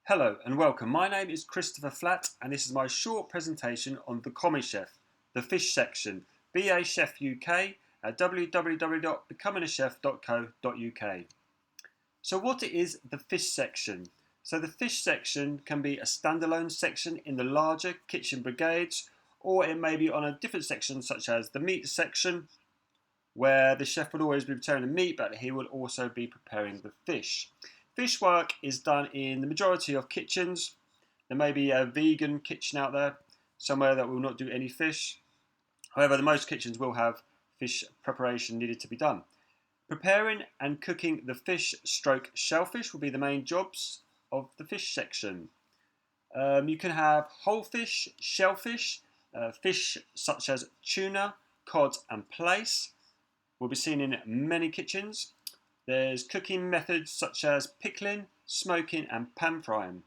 Hello and welcome. My name is Christopher Flatt and this is my short presentation on BecomeAChef, the fish section, BA Chef UK at www.becomeachef.co.uk. So what is the fish section? So the fish section can be a standalone section in the larger kitchen brigades, or it may be on a different section such as the meat section, where the chef will always be preparing the meat, but he will also be preparing the fish. Fish work is done in the majority of kitchens. There may be a vegan kitchen out there, somewhere that will not do any fish. However, the most kitchens will have fish preparation needed to be done. Preparing and cooking the fish stroke shellfish will be the main jobs of the fish section. You can have whole fish, shellfish, fish such as tuna, cod and plaice will be seen in many kitchens. There's cooking methods such as pickling, smoking and pan frying.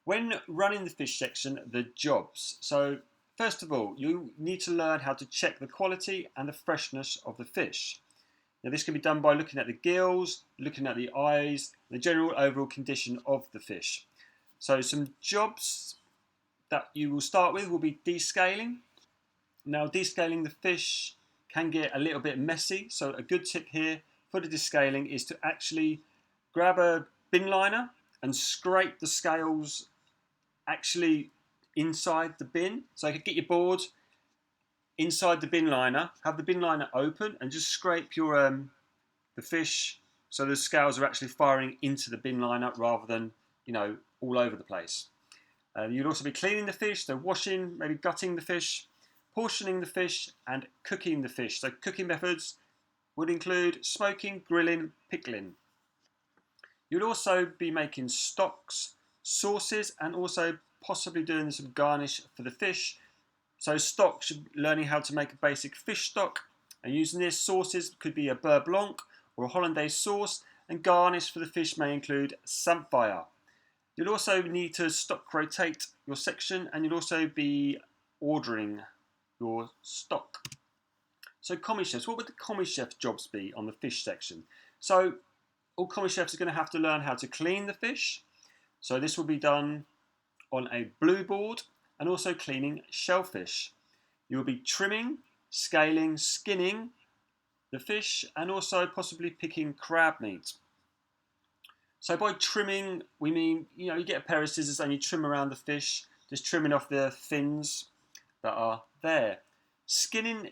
When running the fish section, the jobs. So first of all, you need to learn how to check the quality and the freshness of the fish. Now this can be done by looking at the gills, looking at the eyes, the general overall condition of the fish. So some jobs that you will start with will be descaling. Now descaling the fish can get a little bit messy, so a good tip here for the descaling is to actually grab a bin liner and scrape the scales actually inside the bin. So you could get your board inside the bin liner, have the bin liner open and just scrape your the fish so the scales are actually firing into the bin liner rather than, all over the place. You'd also be cleaning the fish, so washing, maybe gutting the fish, portioning the fish and cooking the fish. So cooking methods would include smoking, grilling, pickling. You'd also be making stocks, sauces and also possibly doing some garnish for the fish. So stocks, learning how to make a basic fish stock and using this. Sauces could be a beurre blanc or a hollandaise sauce, and garnish for the fish may include samphire. You'll also need to stock rotate your section and you'll also be ordering your stock. So Commis chefs, what would the Commis chef jobs be on the fish section? So all Commis chefs are going to have to learn how to clean the fish. So this will be done on a blue board and also cleaning shellfish. You will be trimming, scaling, skinning the fish and also possibly picking crab meat. So by trimming, we mean, you get a pair of scissors and you trim around the fish, just trimming off the fins that are there. Skinning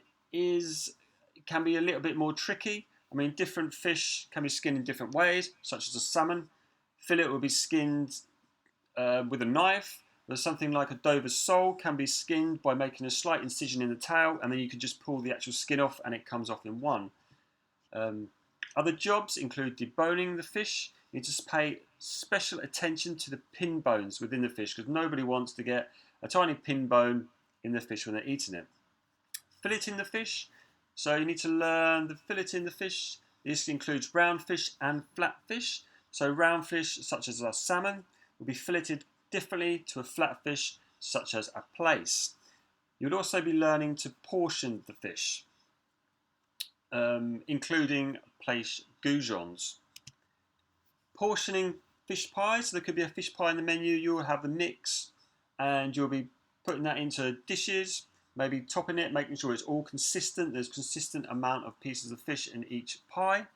can be a little bit more tricky. I mean, different fish can be skinned in different ways, such as a salmon. Fillet will be skinned with a knife. There's something like a Dover's sole can be skinned by making a slight incision in the tail, and then you can just pull the actual skin off and it comes off in one. Other jobs include deboning the fish. You just pay special attention to the pin bones within the fish because nobody wants to get a tiny pin bone in the fish when they're eating it. Filleting the fish. So you need to learn the filleting the fish. This includes round fish and flat fish. So round fish, such as a salmon, will be filleted differently to a flat fish, such as a plaice. You'll also be learning to portion the fish, including plaice goujons. Portioning fish pies. So there could be a fish pie in the menu. You'll have the mix and you'll be putting that into dishes, maybe topping it, making sure it's all consistent. There's consistent amount of pieces of fish in each pie.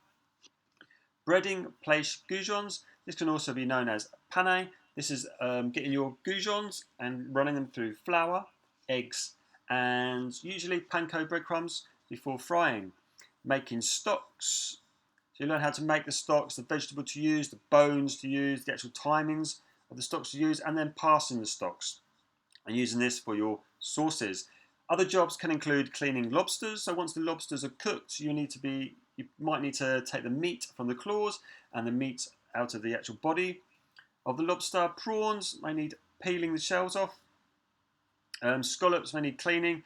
Breading plaice goujons. This can also be known as panne. This is getting your goujons and running them through flour, eggs, and usually panko breadcrumbs before frying. Making stocks. So you learn how to make the stocks, the vegetable to use, the bones to use, the actual timings of the stocks to use, and then passing the stocks and using this for your sauces. Other jobs can include cleaning lobsters. So once the lobsters are cooked, you might need to take the meat from the claws and the meat out of the actual body of the lobster. Prawns may need peeling the shells off. Scallops may need cleaning.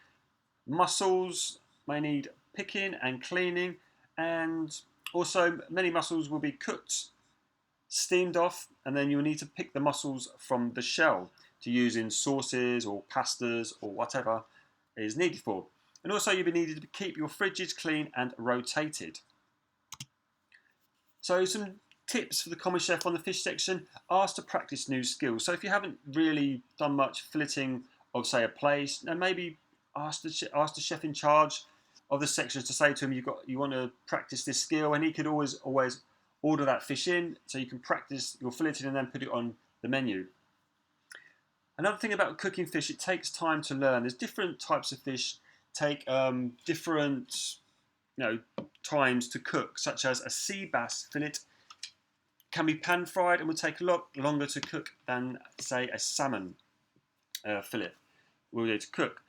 Mussels may need picking and cleaning, and also many mussels will be cooked, steamed off, and then you'll need to pick the mussels from the shell to use in sauces or pastas or whatever is needed for. And also you'll be needed to keep your fridges clean and rotated. So some Tips for the Commis chef on the fish section: ask to practice new skills. So if you haven't really done much filleting of, say, a plaice, then maybe ask the chef in charge of the sections to say to him you want to practice this skill, and he could always order that fish in so you can practice your filleting and then put it on the menu. Another thing about cooking fish, it takes time to learn. There's different types of fish take different times to cook, such as a sea bass fillet can be pan fried and will take a lot longer to cook than, say, a salmon fillet will need to cook.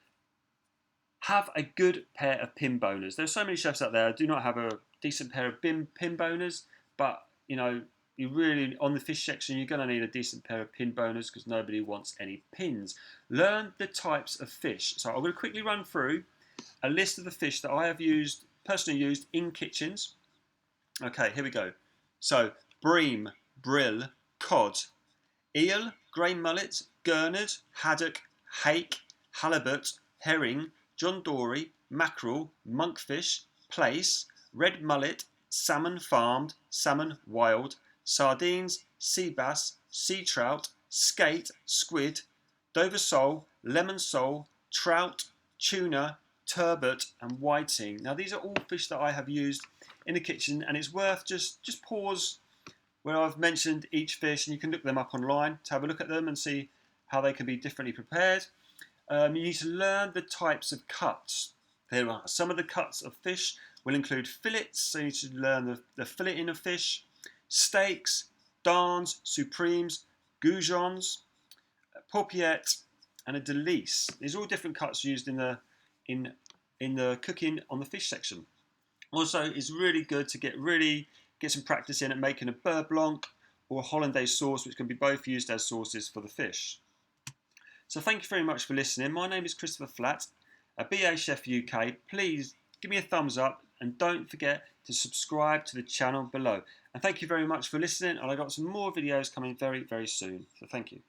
Have a good pair of pin boners. There's so many chefs out there who do not have a decent pair of pin boners, but you really, on the fish section, you're going to need a decent pair of pin boners because nobody wants any pins. Learn the types of fish. So I'm going to quickly run through a list of the fish that I have personally used in kitchens. Okay, here we go. So bream, brill, cod, eel, grey mullet, gurnard, haddock, hake, halibut, herring, John Dory, mackerel, monkfish, plaice, red mullet, salmon farmed, salmon wild, sardines, sea bass, sea trout, skate, squid, Dover sole, lemon sole, trout, tuna, turbot and whiting. Now these are all fish that I have used in the kitchen, and it's worth just pause where I've mentioned each fish and you can look them up online to have a look at them and see how they can be differently prepared. You need to learn the types of cuts. There are some of the cuts of fish will include fillets, so you need to learn the filleting of fish, steaks, darns, supremes, goujons, paupiette, and a delice. These are all different cuts used in the cooking on the fish section. Also, it's really good to get some practice in at making a beurre blanc or a hollandaise sauce, which can be both used as sauces for the fish. So thank you very much for listening. My name is Christopher Flatt at BecomeAChef UK. Please give me a thumbs up and don't forget to subscribe to the channel below. And thank you very much for listening, and I've got some more videos coming very, very soon. So thank you.